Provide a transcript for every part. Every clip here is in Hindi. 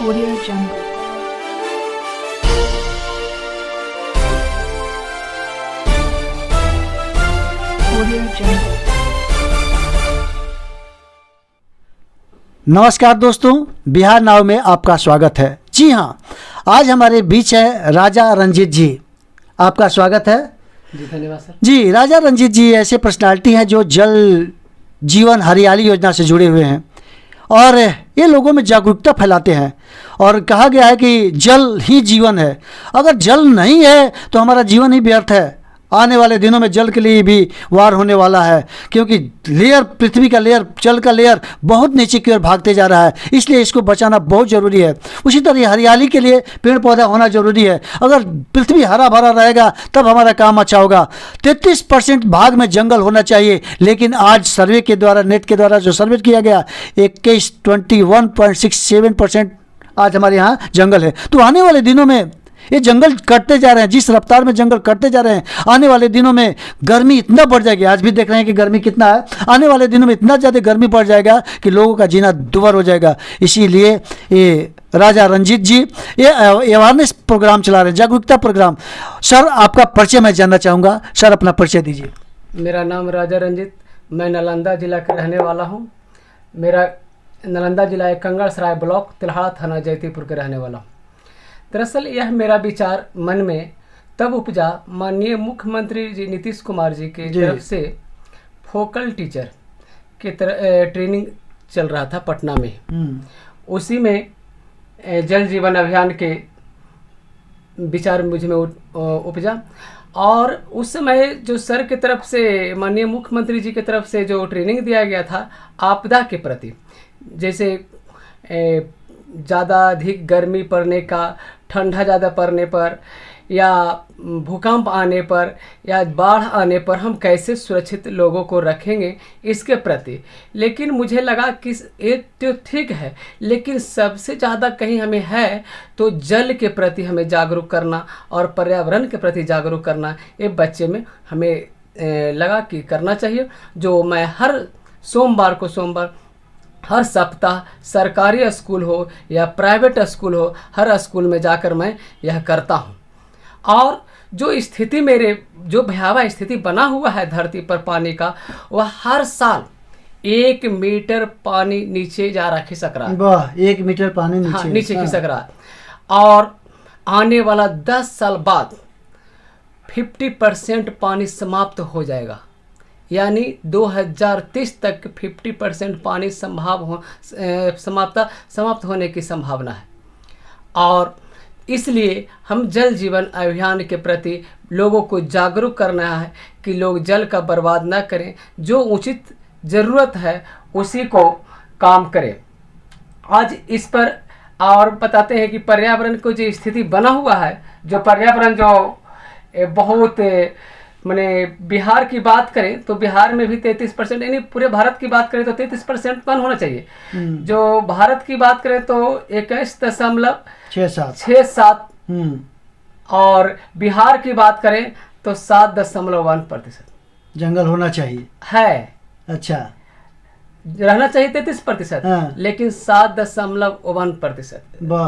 Audio Jungle. Audio Jungle. नमस्कार दोस्तों, बिहार नाव में आपका स्वागत है। जी हाँ, आज हमारे बीच है राजा रंजीत जी। आपका स्वागत है। जी धन्यवाद सर। जी, राजा रंजीत जी ऐसे पर्सनालिटी हैं जो जल जीवन हरियाली योजना से जुड़े हुए हैं और ये लोगों में जागरूकता फैलाते हैं। और कहा गया है कि जल ही जीवन है। अगर जल नहीं है तो हमारा जीवन ही व्यर्थ है। आने वाले दिनों में जल के लिए भी वार होने वाला है, क्योंकि लेयर, पृथ्वी का लेयर, जल का लेयर बहुत नीचे की ओर भागते जा रहा है। इसलिए इसको बचाना बहुत ज़रूरी है। उसी तरह हरियाली के लिए पेड़ पौधा होना ज़रूरी है। अगर पृथ्वी हरा भरा रहेगा तब हमारा काम अच्छा होगा। 33% भाग में जंगल होना चाहिए, लेकिन आज सर्वे के द्वारा, नेट के द्वारा जो सर्वे किया गया, 21.67% आज हमारे यहाँ जंगल है। तो आने वाले दिनों में ये जंगल कटते जा रहे हैं। जिस रफ्तार में जंगल कटते जा रहे हैं, आने वाले दिनों में गर्मी इतना बढ़ जाएगी। आज भी देख रहे हैं कि गर्मी कितना है। आने वाले दिनों में इतना ज़्यादा गर्मी बढ़ जाएगा कि लोगों का जीना दुभर हो जाएगा। इसीलिए ये राजा रंजीत जी ये अवेयरनेस प्रोग्राम चला रहे हैं, जागरूकता प्रोग्राम। सर, आपका परिचय मैं जानना चाहूँगा। सर, अपना परिचय दीजिए। मेरा नाम राजा रंजीत, मैं नालंदा जिला का रहने वाला हूँ। मेरा नालंदा जिला एक कंगड़सराय ब्लॉक, तिल्हाड़ा थाना, जयतीपुर के रहने वाला हूँ। दरअसल यह मेरा विचार मन में तब उपजा, माननीय मुख्यमंत्री जी नीतीश कुमार जी के तरफ से फोकल टीचर के ट्रेनिंग चल रहा था पटना में। उसी में जल जीवन अभियान के विचार मुझ में उपजा। और उस समय जो सर की तरफ से, माननीय मुख्यमंत्री जी की तरफ से जो ट्रेनिंग दिया गया था आपदा के प्रति, जैसे ज़्यादा अधिक गर्मी पड़ने का, ठंडा ज़्यादा पड़ने पर, या भूकंप आने पर, या बाढ़ आने पर हम कैसे सुरक्षित लोगों को रखेंगे, इसके प्रति। लेकिन मुझे लगा कि ये तो ठीक है, लेकिन सबसे ज़्यादा कहीं हमें है तो जल के प्रति हमें जागरूक करना और पर्यावरण के प्रति जागरूक करना, ये बच्चे में हमें लगा कि करना चाहिए। जो मैं हर सोमवार हर सप्ताह, सरकारी स्कूल हो या प्राइवेट स्कूल हो, हर स्कूल में जाकर मैं यह करता हूँ। और जो स्थिति, मेरे जो भयावह स्थिति बना हुआ है धरती पर पानी का, वह हर साल 1 मीटर पानी नीचे जा रहा, खिसक रहा है। वाह, 1 मीटर पानी नीचे, हाँ, नीचे खिसक रहा है। और आने वाला 10 साल बाद 50% पानी समाप्त हो जाएगा। यानी 2030 तक 50% पानी समाप्त होने की संभावना है। और इसलिए हम जल जीवन अभियान के प्रति लोगों को जागरूक करना है कि लोग जल का बर्बाद ना करें, जो उचित ज़रूरत है उसी को काम करें। आज इस पर और बताते हैं कि पर्यावरण को जो स्थिति बना हुआ है, जो पर्यावरण जो बहुत, मैंने बिहार की बात करें तो बिहार में भी 33%, यानी पूरे भारत की बात करें तो 33% वन होना चाहिए। जो भारत की बात करें तो 21.67, और बिहार की बात करें तो 7.1% जंगल होना चाहिए है। अच्छा, रहना चाहिए 33%, हाँ। लेकिन 7.1%,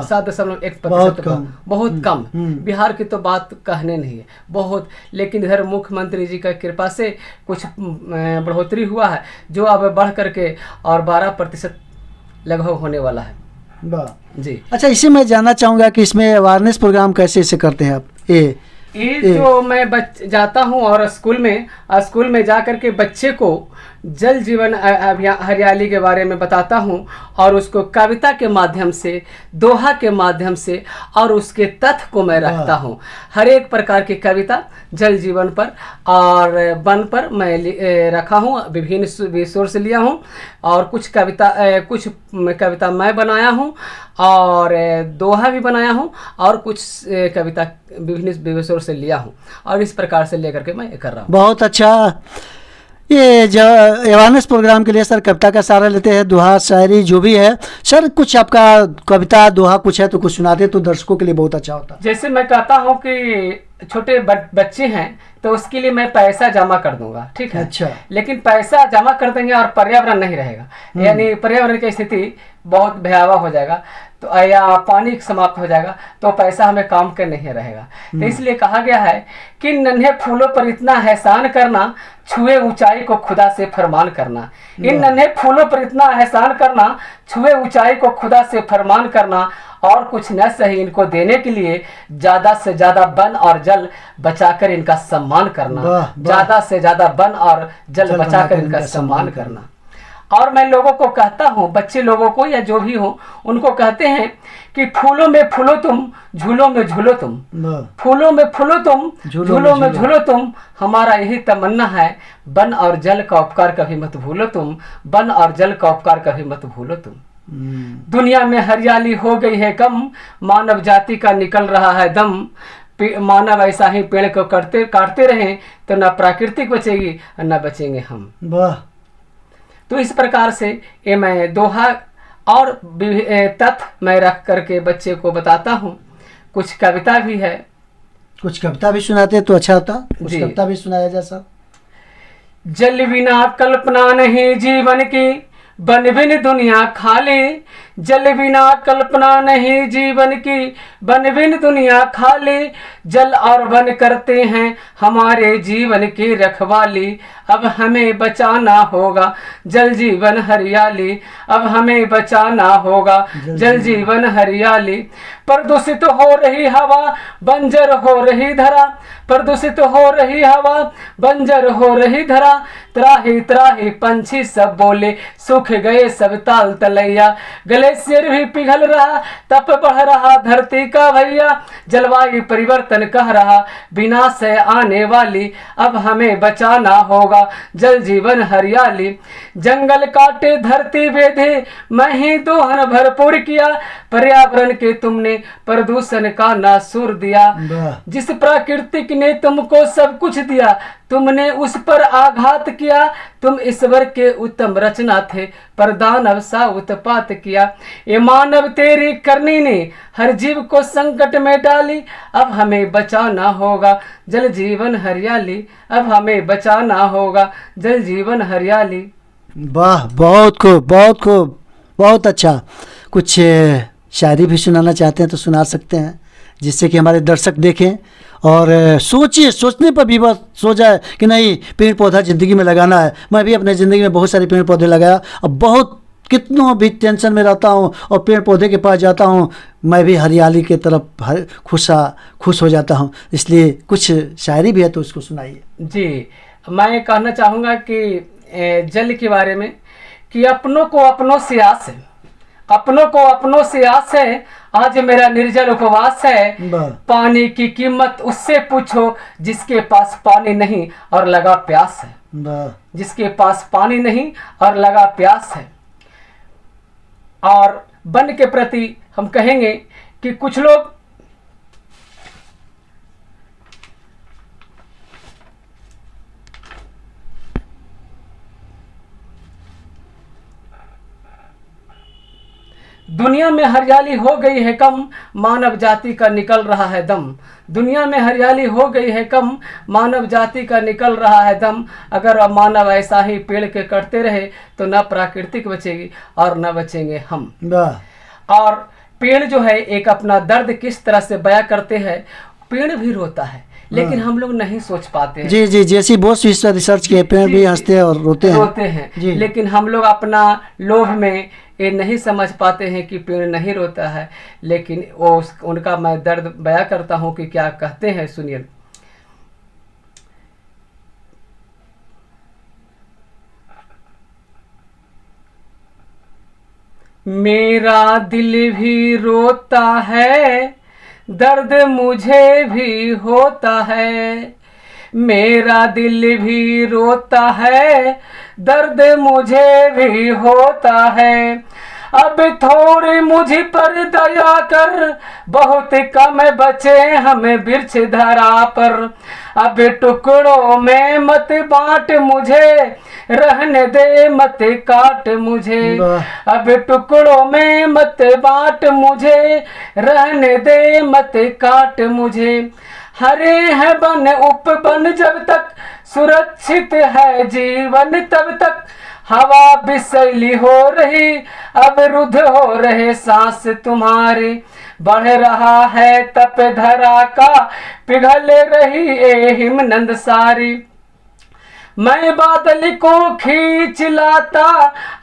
7.1%, बहुत कम। बिहार की तो बात कहने नहीं है, बहुत। लेकिन इधर मुख्यमंत्री जी का कृपा से कुछ बढ़ोतरी हुआ है, जो अब बढ़ करके और 12% लगभग होने वाला है। वाह जी। अच्छा, इसे मैं जानना चाहूँगा कि इसमें अवेयरनेस प्रोग्राम कैसे से करते हैं आप? ये जो मैं जाता हूँ और स्कूल में जा कर के बच्चे को जल जीवन अभियान, हरियाली के बारे में बताता हूँ, और उसको कविता के माध्यम से, दोहा के माध्यम से, और उसके तथ्य को मैं रखता हूँ। हर एक प्रकार की कविता जल जीवन पर और वन पर मैं रखा हूँ, विभिन्न विषयों से लिया हूँ। और कुछ कविता मैं बनाया हूँ, और दोहा भी बनाया हूँ, और कुछ कविता विभिन्न विषयों से लिया हूँ, और इस प्रकार से लेकर के मैं कर रहा हूँ। बहुत अच्छा। ये जो अवेयरनेस प्रोग्राम के लिए सर कविता का सहारा लेते हैं, दोहा, शायरी जो भी है। सर, कुछ आपका कविता, दोहा कुछ है तो कुछ सुनाते तो दर्शकों के लिए बहुत अच्छा होता। जैसे मैं कहता हूँ कि छोटे बच्चे हैं तो उसके लिए मैं पैसा जमा कर दूंगा, ठीक है। अच्छा। लेकिन पैसा जमा कर देंगे और पर्यावरण नहीं रहेगा, यानी पर्यावरण की स्थिति बहुत भयावह हो जाएगा तो या पानी समाप्त हो जाएगा तो पैसा हमें काम के नहीं रहेगा। तो इसलिए कहा गया है कि नन्हे फूलों पर इतना एहसान करना, छुए ऊंचाई को खुदा से फरमान करना। इन नन्हे फूलों पर इतना एहसान करना, छुए ऊंचाई को खुदा से फरमान करना, और कुछ न सही इनको देने के लिए ज्यादा से ज्यादा वन और जल बचाकर इनका सम्मान करना। ज्यादा से ज्यादा वन और जल बचाकर इनका सम्मान करना। और मैं लोगों को कहता हूँ, बच्चे लोगों को या जो भी हो, उनको कहते हैं कि फूलों में फूलो तुम, झूलों में झूलो तुम। फूलों में फूलो तुम, झूलों में झूलो तुम। हमारा यही तमन्ना है, वन और जल का उपकार कभी मत भूलो तुम, वन और जल का उपकार कभी मत भूलो तुम। दुनिया में हरियाली हो गई है कम, मानव जाति का निकल रहा है दम। मानव ऐसा ही पेड़ को काटते रहें तो न प्राकृतिक बचेगी न बचेंगे हम। वाह। तो इस प्रकार से ये मैं दोहा और तथ्य मैं रख करके बच्चे को बताता हूँ। कुछ कविता भी है, कुछ कविता भी सुनाते तो अच्छा होता, कुछ कविता भी सुनाया जाए सर। जल बिना कल्पना नहीं जीवन की, बन बिन दुनिया खाली। जल बिना कल्पना नहीं जीवन की, बन बिन दुनिया खाली। जल और वन करते हैं हमारे जीवन की रखवाली। अब हमें बचाना होगा जल जीवन हरियाली। अब हमें बचाना होगा जल जीवन हरियाली। प्रदूषित हो रही हवा, बंजर हो रही धरा। प्रदूषित हो रही हवा, बंजर हो रही धरा। त्राही त्राही पंछी सब बोले, सूख गए सब ताल तलैया। ग्लेशियर भी पिघल रहा, तप बढ़ रहा धरती का भैया। जलवायु परिवर्तन कह रहा, विनाश है आने वाली। अब हमें बचाना होगा जल जीवन हरियाली। जंगल काटे धरती बेधे, मैं ही दोहन भरपूर किया। पर्यावरण के तुमने प्रदूषण का नासूर दिया। जिस प्राकृतिक ने तुमको सब कुछ दिया, तुमने उस पर आघात किया। तुम ईश्वर के उत्तम रचना थे, पर दानव सा उत्पात किया। ये मानव तेरी करनी ने हर जीव को संकट में डाली। अब हमें बचाना होगा जल जीवन हरियाली। अब हमें बचाना होगा जल जीवन हरियाली। वाह, बहुत खूब, बहुत खूब, बहुत अच्छा। कुछ शायरी भी सुनाना चाहते हैं तो सुना सकते हैं, जिससे कि हमारे दर्शक देखें और सोचिए, सोचने पर भी बस सो जाए कि नहीं, पेड़ पौधा ज़िंदगी में लगाना है। मैं भी अपने ज़िंदगी में बहुत सारे पेड़ पौधे लगाया, अब बहुत कितनों भी टेंशन में रहता हूँ और पेड़ पौधे के पास जाता हूँ, मैं भी हरियाली के तरफ खुश हो जाता हूँ। इसलिए कुछ शायरी भी है तो उसको सुनाइए। जी, मैं कहना चाहूँगा कि जल के बारे में कि अपनों को अपनों से आस है, अपनों को अपनों से आस है। आज मेरा निर्जल उपवास है। पानी की कीमत उससे पूछो जिसके पास पानी नहीं और लगा प्यास है। जिसके पास पानी नहीं और लगा प्यास है। और वन के प्रति हम कहेंगे कि कुछ लोग दुनिया में हरियाली हो गई है कम, मानव जाति का निकल रहा है दम। दुनिया में हरियाली हो गई है कम, मानव जाति का निकल रहा है दम। अगर मानव ऐसा ही पेड़ के कटते रहे तो न प्राकृतिक बचेगी और न बचेंगे हम। और पेड़ जो है एक अपना दर्द किस तरह से बयां करते हैं। पेड़ भी रोता है लेकिन हम लोग नहीं सोच पाते हैं। जी जी, जैसी बहुत सी रिसर्च किए, पेड़ भी हंसते हैं और रोते हैं लेकिन हम लोग अपना लोभ में ये नहीं समझ पाते हैं कि पेड़ नहीं रोता है। लेकिन वो उनका मैं दर्द बयां करता हूँ कि क्या कहते हैं, सुनिए। मेरा दिल भी रोता है, दर्द मुझे भी होता है। मेरा दिल भी रोता है, दर्द मुझे भी होता है। अब थोड़ी मुझ पर दया कर, बहुत कम बचे हमें वृक्ष धरा पर। अब टुकड़ों में मत बांट मुझे, रहने दे मत काट मुझे। अब टुकड़ों में मत बांट मुझे, रहने दे मत काट मुझे। हरे है वन उपवन जब तक, सुरक्षित है जीवन तब तक। हवा बिसैली हो रही, अब रुद्ध हो रहे सांस तुम्हारे, बढ़ रहा है तप धरा का, पिघल रही ए हिमनंद सारी। मैं बादल को खींच लाता,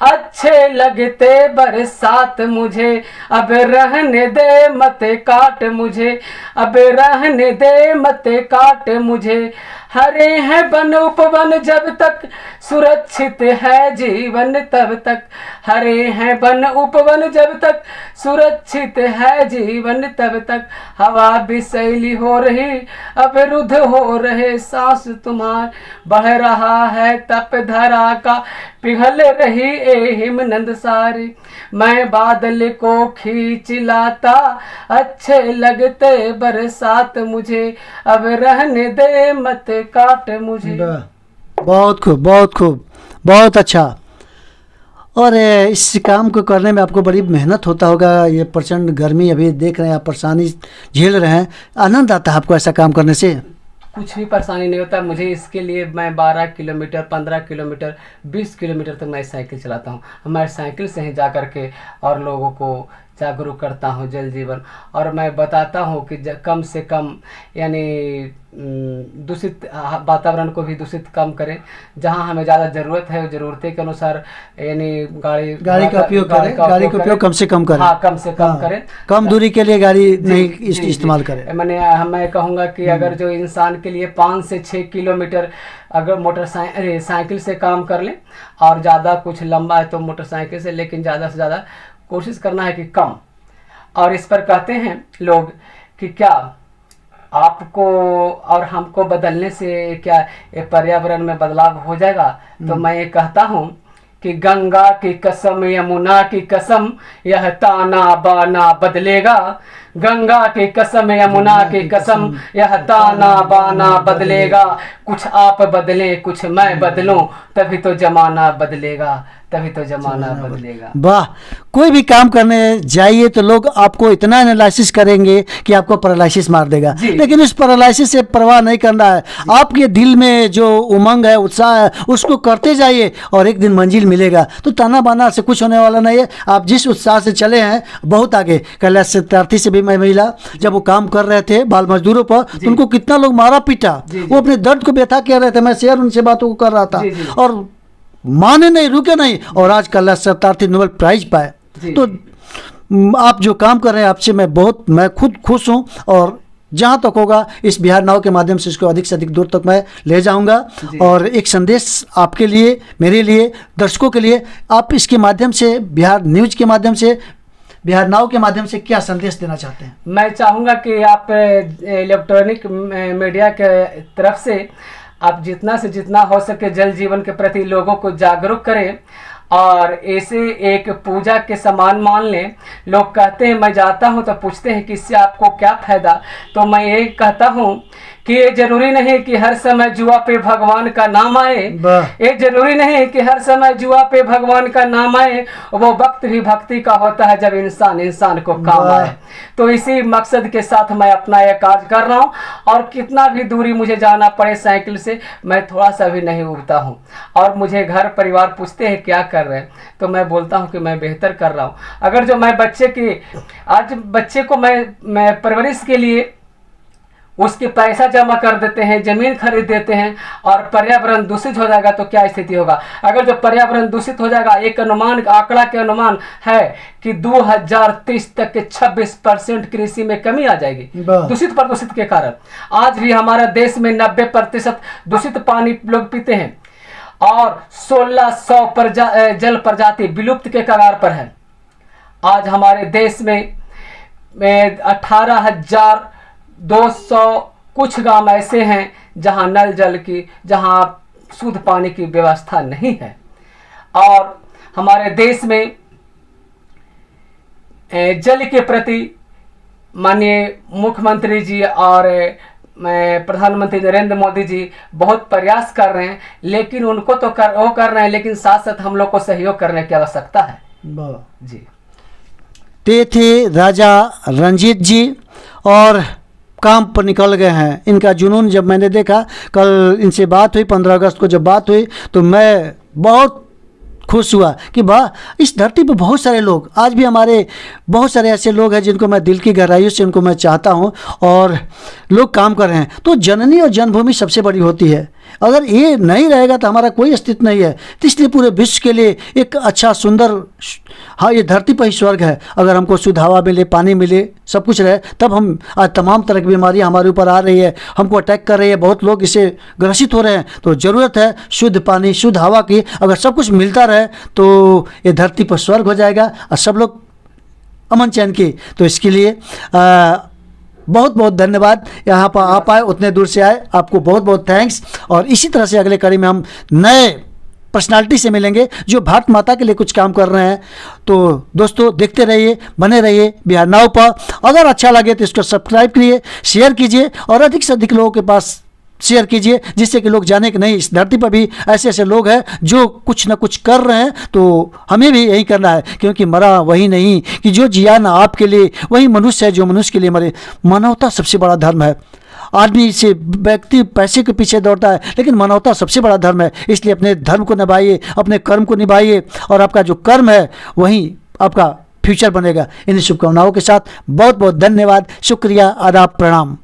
अच्छे लगते बरसात मुझे, अब रहने दे मत काट मुझे, अब रहने दे मत काट मुझे। हरे हैं वन उपवन जब तक, सुरक्षित है जीवन तब तक, हरे हैं वन उपवन जब तक, सुरक्षित है जीवन तब तक। हवा बिसैली हो रही, अब रुद्ध हो रहे सांस तुम्हार, बढ़ रहा है तप धरा का, पिघल रही ए हिमनंद सारी। मैं बादल को खींच लाता, अच्छे लगते बरसात मुझे, अब रहने दे मत काट मुझे। बहुत खूब, बहुत खूब, बहुत अच्छा। और इस काम को करने में आपको बड़ी मेहनत होता होगा। ये प्रचंड गर्मी अभी देख रहे हैं आप, परेशानी झेल रहे हैं, आनंद आता है आपको ऐसा काम करने से? कुछ भी परेशानी नहीं होता मुझे। इसके लिए मैं 12 किलोमीटर, 15 किलोमीटर, 20 किलोमीटर तक मैं साइकिल चलाता हूँ। मैं साइकिल से ही जा कर के और लोगों को जागरूक करता हूँ जल जीवन, और मैं बताता हूँ कि कम से कम यानी दूषित वातावरण को भी दूषित कम करें। जहाँ हमें ज़्यादा ज़रूरत है, ज़रूरत के अनुसार यानी गाड़ी का उपयोग करें, गाड़ी का उपयोग कम से कम करें। हाँ, कम से कम करें, कम दूरी के लिए गाड़ी नहीं इस्तेमाल करें। मैं कहूँगा कि अगर जो इंसान के लिए 5 से 6 किलोमीटर अगर साइकिल से काम कर लें, और ज़्यादा कुछ लंबा है तो मोटरसाइकिल से, लेकिन ज़्यादा से ज़्यादा कोशिश करना है कि कम। और इस पर कहते हैं लोग कि क्या आपको और हमको बदलने से क्या पर्यावरण में बदलाव हो जाएगा? तो मैं ये कहता हूँ कि गंगा की कसम, यमुना की कसम, यह ताना बाना बदलेगा। गंगा की कसम, यमुना की कसम, यह ताना बाना बदलेगा। कुछ आप बदलें, कुछ मैं बदलूं, तभी तो जमाना बदलेगा, तभी तो जमाना बदलेगा। वाह! कोई भी काम करने जाइए तो लोग आपको इतना एनालिसिस करेंगे कि आपको पैरालिसिस मार देगा, लेकिन इस पैरालिसिस से परवाह नहीं करना है। आपके दिल में जो उमंग है, उत्साह है, उसको करते जाइए और एक दिन मंजिल मिलेगा। तो ताना बाना से कुछ होने वाला नहीं है। आप जिस उत्साह से चले हैं बहुत आगे। कैलाश सत्यार्थी से भी मैं मिला, जब वो काम कर रहे थे बाल मजदूरों पर, तो उनको कितना लोग मारा पीटा, वो अपने दर्द को व्यथा कह रहे थे। मैं शेयर उनसे बातों को कर रहा था और माने नहीं, रुके नहीं, और आज कैलाश सत्यार्थी नोबेल प्राइज पाए। तो आप जो काम कर रहे हैं, आपसे मैं खुद खुश हूँ, और जहाँ तक होगा इस बिहार नाव के माध्यम से इसको अधिक से अधिक दूर तक मैं ले जाऊंगा। और एक संदेश आपके लिए, मेरे लिए, दर्शकों के लिए, आप इसके माध्यम से, बिहार न्यूज के माध्यम से, बिहार नाव के माध्यम से क्या संदेश देना चाहते हैं? मैं चाहूँगा कि आप इलेक्ट्रॉनिक मीडिया के तरफ से आप जितना से जितना हो सके जल जीवन के प्रति लोगों को जागरूक करें, और ऐसे एक पूजा के समान मान लें। लोग कहते हैं, मैं जाता हूं तो पूछते हैं कि इससे आपको क्या फायदा, तो मैं ये कहता हूं कि ये जरूरी नहीं कि हर समय जुआ पे भगवान का नाम आए। ये जरूरी नहीं कि हर समय जुआ पे भगवान का नाम आए। वो वक्त भी भक्ति का होता है जब इंसान को काम आए। तो इसी मकसद के साथ मैं अपना यह कार्य कर रहा हूँ, और कितना भी दूरी मुझे जाना पड़े साइकिल से, मैं थोड़ा सा भी नहीं उबता हूँ। और मुझे घर परिवार पूछते हैं क्या कर रहे हैं, तो मैं बोलता हूँ कि मैं बेहतर कर रहा हूँ। अगर जो मैं बच्चे को मैं परवरिश के लिए उसके पैसा जमा कर देते हैं, जमीन खरीद देते हैं, और पर्यावरण दूषित हो जाएगा तो क्या स्थिति होगा? अगर जो पर्यावरण दूषित हो जाएगा, एक आंकड़ा के अनुमान है कि 2030 तक के 26% कृषि में कमी आ जाएगी दूषित प्रदूषित के कारण। आज भी हमारा देश में 90% दूषित पानी लोग पीते हैं, और 1600 जल प्रजाति विलुप्त के कगार पर है। आज हमारे देश में 18,200 कुछ गांव ऐसे हैं जहां नल जल की, जहां शुद्ध पानी की व्यवस्था नहीं है। और हमारे देश में जल के प्रति माननीय मुख्यमंत्री जी और प्रधानमंत्री नरेंद्र मोदी जी बहुत प्रयास कर रहे हैं, लेकिन उनको तो वो कर रहे हैं, लेकिन साथ साथ हम लोग को सहयोग करने की आवश्यकता है जी। ते थे राजा रंजीत जी, और काम पर निकल गए हैं। इनका जुनून जब मैंने देखा, कल इनसे बात हुई, 15 अगस्त को जब बात हुई, तो मैं बहुत खुश हुआ कि वाह, इस धरती पर बहुत सारे लोग, आज भी हमारे बहुत सारे ऐसे लोग हैं जिनको मैं दिल की गहराइयों से उनको मैं चाहता हूँ और लोग काम कर रहे हैं। तो जननी और जन्मभूमि सबसे बड़ी होती है। अगर ये नहीं रहेगा तो हमारा कोई अस्तित्व नहीं है। तो इसलिए पूरे विश्व के लिए एक अच्छा सुंदर, हाँ, ये धरती पर ही स्वर्ग है। अगर हमको शुद्ध हवा मिले, पानी मिले, सब कुछ रहे, तब हम आज तमाम तरह की बीमारियां हमारे ऊपर आ रही है, हमको अटैक कर रही है, बहुत लोग इससे ग्रसित हो रहे हैं। तो ज़रूरत है शुद्ध पानी, शुद्ध हवा की। अगर सब कुछ मिलता रहे तो ये धरती पर स्वर्ग हो जाएगा और सब लोग अमन चैन की। तो इसके लिए बहुत बहुत धन्यवाद, यहाँ पर आप आए, उतने दूर से आए, आपको बहुत बहुत थैंक्स। और इसी तरह से अगले कड़ी में हम नए पर्सनालिटी से मिलेंगे जो भारत माता के लिए कुछ काम कर रहे हैं। तो दोस्तों देखते रहिए, बने रहिए बिहार नाउ पर। अगर अच्छा लगे तो इसको सब्सक्राइब करिए, शेयर कीजिए और अधिक से अधिक लोगों के पास शेयर कीजिए, जिससे कि लोग जाने कि नहीं, इस धरती पर भी ऐसे ऐसे लोग हैं जो कुछ ना कुछ कर रहे हैं। तो हमें भी यही करना है, क्योंकि मरा वही नहीं कि जो जिया ना आपके लिए, वही मनुष्य है जो मनुष्य के लिए मरे। मानवता सबसे बड़ा धर्म है। आदमी से, व्यक्ति पैसे के पीछे दौड़ता है, लेकिन मानवता सबसे बड़ा धर्म है। इसलिए अपने धर्म को निभाइए, अपने कर्म को निभाइए और आपका जो कर्म है वही आपका फ्यूचर बनेगा। इन शुभकामनाओं के साथ बहुत बहुत धन्यवाद, शुक्रिया, आदाब, प्रणाम।